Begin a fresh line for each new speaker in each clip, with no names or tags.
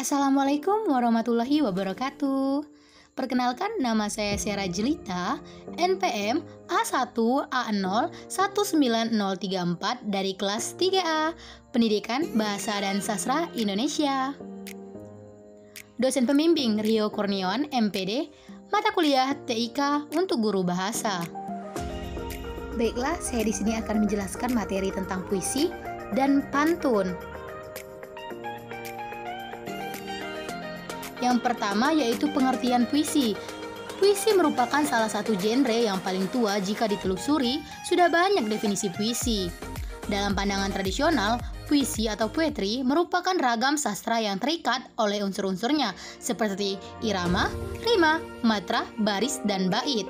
Assalamualaikum warahmatullahi wabarakatuh. Perkenalkan, nama saya Sera Jelita, NPM A1A019034 dari kelas 3A, Pendidikan Bahasa dan Sastra Indonesia. Dosen pembimbing Rio Kurniawan, MPD, mata kuliah TIK untuk guru bahasa. Baiklah, saya di sini akan menjelaskan materi tentang puisi dan pantun. Yang pertama yaitu pengertian puisi. Puisi merupakan salah satu genre yang paling tua jika ditelusuri, sudah banyak definisi puisi. Dalam pandangan tradisional, puisi atau poetry merupakan ragam sastra yang terikat oleh unsur-unsurnya seperti irama, rima, matra, baris, dan bait.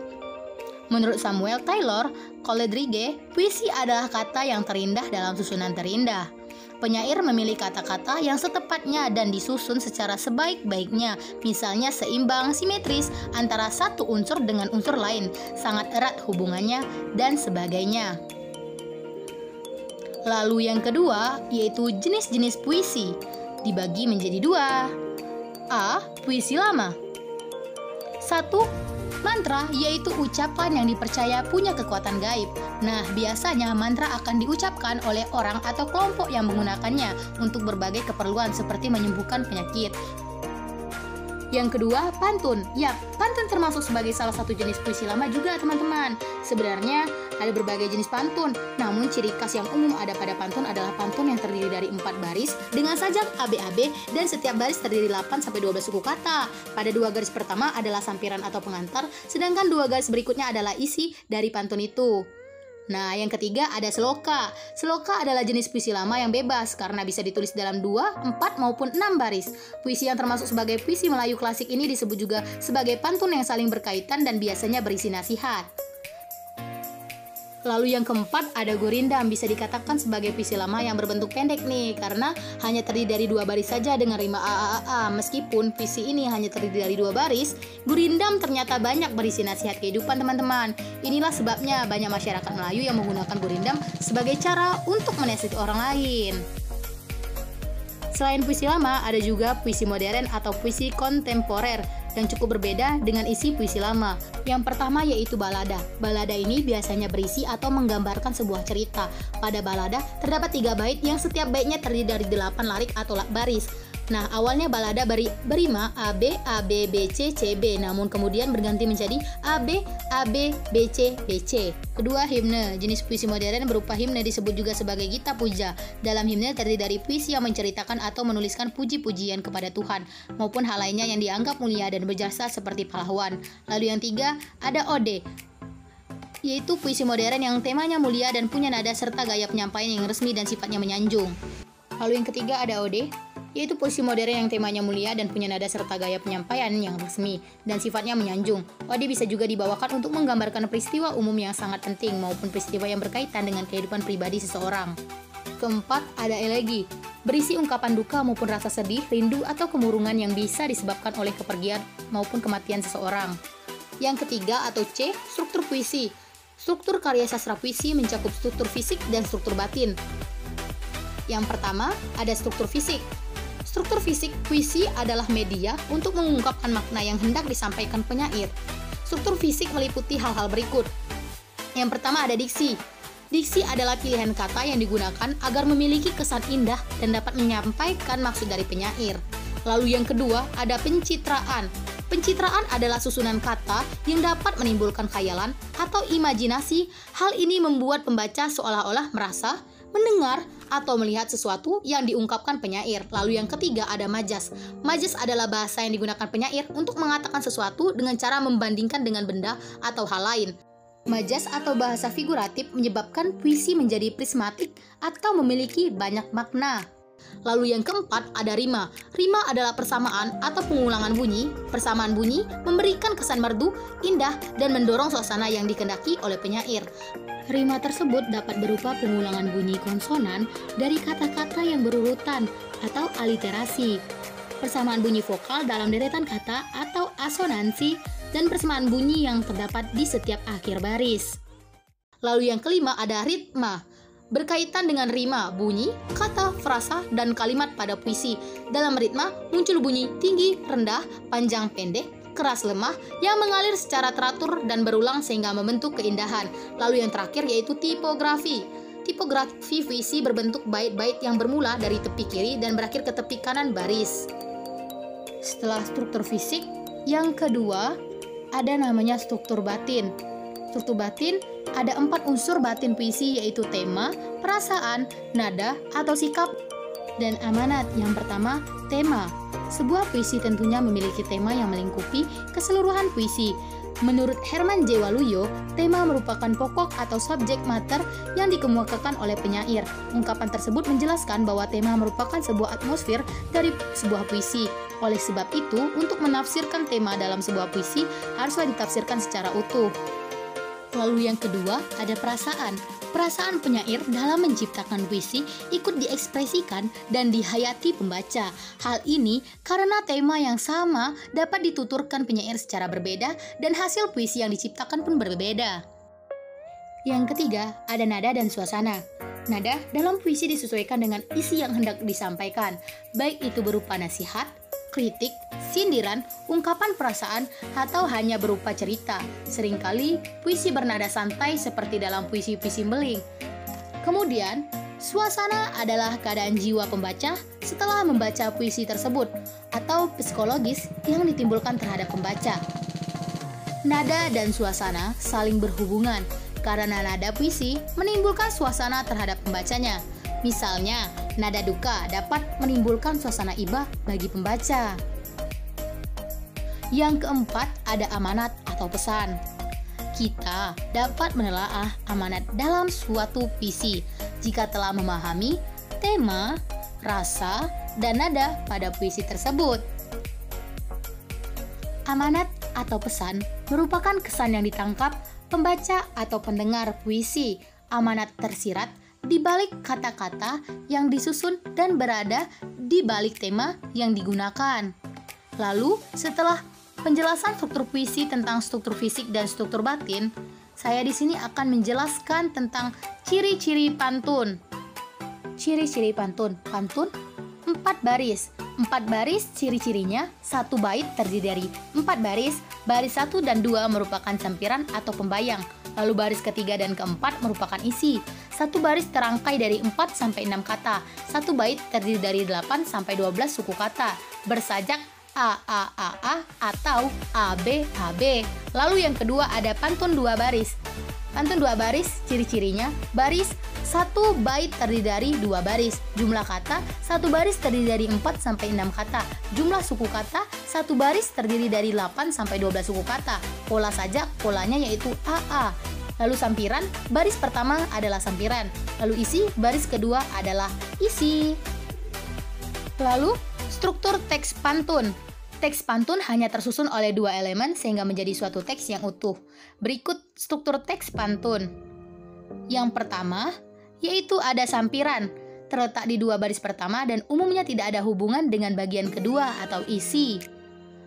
Menurut Samuel Taylor Coleridge, puisi adalah kata yang terindah dalam susunan terindah. Penyair memilih kata-kata yang setepatnya dan disusun secara sebaik-baiknya, misalnya seimbang, simetris antara satu unsur dengan unsur lain, sangat erat hubungannya, dan sebagainya. Lalu yang kedua, yaitu jenis-jenis puisi, dibagi menjadi dua. A. Puisi lama. 1. Mantra, yaitu ucapan yang dipercaya punya kekuatan gaib. Nah, biasanya mantra akan diucapkan oleh orang atau kelompok yang menggunakannya untuk berbagai keperluan seperti menyembuhkan penyakit. Yang kedua, pantun. Ya, pantun termasuk sebagai salah satu jenis puisi lama juga, teman-teman. Sebenarnya ada berbagai jenis pantun, namun ciri khas yang umum ada pada pantun adalah pantun yang terdiri dari 4 baris dengan sajak ABAB dan setiap baris terdiri 8-12 suku kata. Pada 2 garis pertama adalah sampiran atau pengantar, sedangkan 2 garis berikutnya adalah isi dari pantun itu. Nah, yang ketiga ada seloka. Seloka adalah jenis puisi lama yang bebas karena bisa ditulis dalam 2, 4, maupun 6 baris. Puisi yang termasuk sebagai puisi Melayu klasik ini disebut juga sebagai pantun yang saling berkaitan dan biasanya berisi nasihat. Lalu yang keempat ada gurindam, bisa dikatakan sebagai puisi lama yang berbentuk pendek nih, karena hanya terdiri dari 2 baris saja dengan rima a. Meskipun puisi ini hanya terdiri dari 2 baris, gurindam ternyata banyak berisi nasihat kehidupan, teman-teman. Inilah sebabnya banyak masyarakat Melayu yang menggunakan gurindam sebagai cara untuk menasihati orang lain. Selain puisi lama, ada juga puisi modern atau puisi kontemporer yang cukup berbeda dengan isi puisi lama. Yang pertama yaitu balada. Balada ini biasanya berisi atau menggambarkan sebuah cerita. Pada balada terdapat 3 bait yang setiap baitnya terdiri dari 8 lirik atau baris. Nah, awalnya balada berima AB, AB, BC, CB, namun kemudian berganti menjadi AB, AB, BC, BC. Kedua, himne. Jenis puisi modern berupa himne disebut juga sebagai gita puja. Dalam himne terdiri dari puisi yang menceritakan atau menuliskan puji-pujian kepada Tuhan, maupun hal lainnya yang dianggap mulia dan berjasa seperti pahlawan. Lalu yang tiga, ada ode, yaitu puisi modern yang temanya mulia dan punya nada serta gaya penyampaian yang resmi dan sifatnya menyanjung. Lalu yang ketiga ada ode, yaitu puisi modern yang temanya mulia dan punya nada serta gaya penyampaian yang resmi dan sifatnya menyanjung. Ode bisa juga dibawakan untuk menggambarkan peristiwa umum yang sangat penting maupun peristiwa yang berkaitan dengan kehidupan pribadi seseorang. Keempat, ada elegi, berisi ungkapan duka maupun rasa sedih, rindu, atau kemurungan yang bisa disebabkan oleh kepergian maupun kematian seseorang. Yang ketiga atau C, struktur puisi. Struktur karya sastra puisi mencakup struktur fisik dan struktur batin. Yang pertama, ada struktur fisik. Struktur fisik puisi adalah media untuk mengungkapkan makna yang hendak disampaikan penyair. Struktur fisik meliputi hal-hal berikut. Yang pertama ada diksi. Diksi adalah pilihan kata yang digunakan agar memiliki kesan indah dan dapat menyampaikan maksud dari penyair. Lalu yang kedua ada pencitraan. Pencitraan adalah susunan kata yang dapat menimbulkan khayalan atau imajinasi. Hal ini membuat pembaca seolah-olah merasa, mendengar, atau melihat sesuatu yang diungkapkan penyair. Lalu yang ketiga ada majas. Majas adalah bahasa yang digunakan penyair untuk mengatakan sesuatu dengan cara membandingkan dengan benda atau hal lain. Majas atau bahasa figuratif menyebabkan puisi menjadi prismatik atau memiliki banyak makna. Lalu yang keempat ada rima. Rima adalah persamaan atau pengulangan bunyi. Persamaan bunyi memberikan kesan merdu, indah, dan mendorong suasana yang dikehendaki oleh penyair. Rima tersebut dapat berupa pengulangan bunyi konsonan dari kata-kata yang berurutan atau aliterasi, persamaan bunyi vokal dalam deretan kata atau asonansi, dan persamaan bunyi yang terdapat di setiap akhir baris. Lalu yang kelima ada ritma. berkaitan dengan rima, bunyi, kata, frasa, dan kalimat pada puisi. Dalam ritma muncul bunyi tinggi, rendah, panjang, pendek, keras, lemah yang mengalir secara teratur dan berulang sehingga membentuk keindahan. Lalu yang terakhir yaitu tipografi. Tipografi puisi berbentuk bait-bait yang bermula dari tepi kiri dan berakhir ke tepi kanan baris. Setelah struktur fisik, yang kedua ada namanya struktur batin. Struktur batin ada 4 unsur batin puisi yaitu tema, perasaan, nada atau sikap, dan amanat. Yang pertama, tema. Sebuah puisi tentunya memiliki tema yang melingkupi keseluruhan puisi. Menurut Herman J. Waluyo, tema merupakan pokok atau subjek mater yang dikemukakan oleh penyair. Ungkapan tersebut menjelaskan bahwa tema merupakan sebuah atmosfer dari sebuah puisi. Oleh sebab itu, untuk menafsirkan tema dalam sebuah puisi haruslah ditafsirkan secara utuh. Lalu yang kedua, ada perasaan. Perasaan penyair dalam menciptakan puisi ikut diekspresikan dan dihayati pembaca. Hal ini karena tema yang sama dapat dituturkan penyair secara berbeda dan hasil puisi yang diciptakan pun berbeda. Yang ketiga, ada nada dan suasana. Nada dalam puisi disesuaikan dengan isi yang hendak disampaikan, baik itu berupa nasihat, kritik, sindiran, ungkapan perasaan, atau hanya berupa cerita. Seringkali puisi bernada santai seperti dalam puisi-puisi Beling. Kemudian, suasana adalah keadaan jiwa pembaca setelah membaca puisi tersebut atau psikologis yang ditimbulkan terhadap pembaca. Nada dan suasana saling berhubungan karena nada puisi menimbulkan suasana terhadap pembacanya. Misalnya, nada duka dapat menimbulkan suasana iba bagi pembaca. Yang keempat, ada amanat atau pesan. Kita dapat menelaah amanat dalam suatu puisi jika telah memahami tema, rasa, dan nada pada puisi tersebut. Amanat atau pesan merupakan kesan yang ditangkap pembaca atau pendengar puisi. Amanat tersirat di balik kata-kata yang disusun dan berada di balik tema yang digunakan. Lalu, setelah penjelasan struktur puisi tentang struktur fisik dan struktur batin, saya di sini akan menjelaskan tentang ciri-ciri pantun. Ciri-ciri pantun. Pantun 4 baris. 4 baris ciri-cirinya, 1 bait terdiri dari 4 baris. Baris 1 dan 2 merupakan campiran atau pembayang. Lalu baris ketiga dan keempat merupakan isi. 1 baris terangkai dari 4 sampai 6 kata. 1 bait terdiri dari 8 sampai 12 suku kata. Bersajak A atau AB. Lalu yang kedua ada pantun 2 baris. Pantun 2 baris ciri-cirinya, baris 1 bait terdiri dari 2 baris. Jumlah kata 1 baris terdiri dari 4 sampai 6 kata. Jumlah suku kata 1 baris terdiri dari 8 sampai 12 suku kata. Pola sajak, polanya yaitu AA. Lalu sampiran, baris pertama adalah sampiran. Lalu isi, baris kedua adalah isi. Lalu struktur teks pantun. Teks pantun hanya tersusun oleh 2 elemen sehingga menjadi suatu teks yang utuh. Berikut struktur teks pantun. Yang pertama, yaitu ada sampiran, terletak di 2 baris pertama dan umumnya tidak ada hubungan dengan bagian kedua atau isi.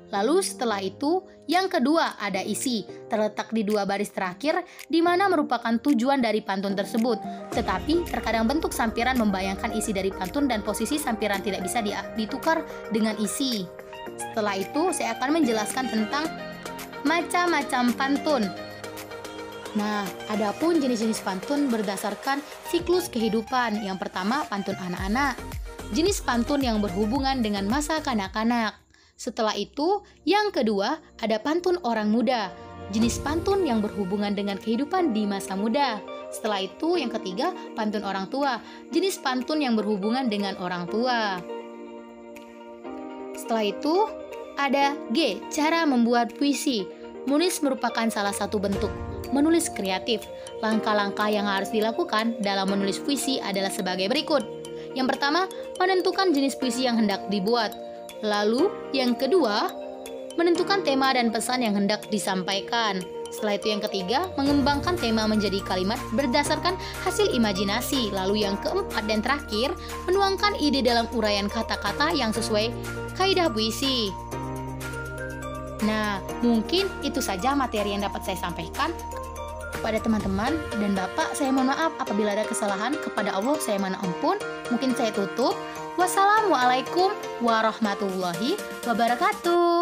Lalu setelah itu, yang kedua ada isi, terletak di 2 baris terakhir di mana merupakan tujuan dari pantun tersebut. Tetapi terkadang bentuk sampiran membayangkan isi dari pantun dan posisi sampiran tidak bisa ditukar dengan isi. Setelah itu, saya akan menjelaskan tentang macam-macam pantun. Nah, adapun jenis-jenis pantun berdasarkan siklus kehidupan. Yang pertama, pantun anak-anak. Jenis pantun yang berhubungan dengan masa kanak-kanak. Setelah itu, yang kedua, ada pantun orang muda. Jenis pantun yang berhubungan dengan kehidupan di masa muda. Setelah itu, yang ketiga, pantun orang tua. Jenis pantun yang berhubungan dengan orang tua. Setelah itu, ada G, cara membuat puisi. Menulis merupakan salah satu bentuk menulis kreatif. Langkah-langkah yang harus dilakukan dalam menulis puisi adalah sebagai berikut. Yang pertama, menentukan jenis puisi yang hendak dibuat. Lalu, yang kedua, menentukan tema dan pesan yang hendak disampaikan. Setelah itu yang ketiga, mengembangkan tema menjadi kalimat berdasarkan hasil imajinasi. Lalu yang keempat dan terakhir, menuangkan ide dalam uraian kata-kata yang sesuai kaidah puisi. Nah, mungkin itu saja materi yang dapat saya sampaikan. Kepada teman-teman dan Bapak, saya mohon maaf apabila ada kesalahan. Kepada Allah, saya mohon ampun. Mungkin saya tutup. Wassalamualaikum warahmatullahi wabarakatuh.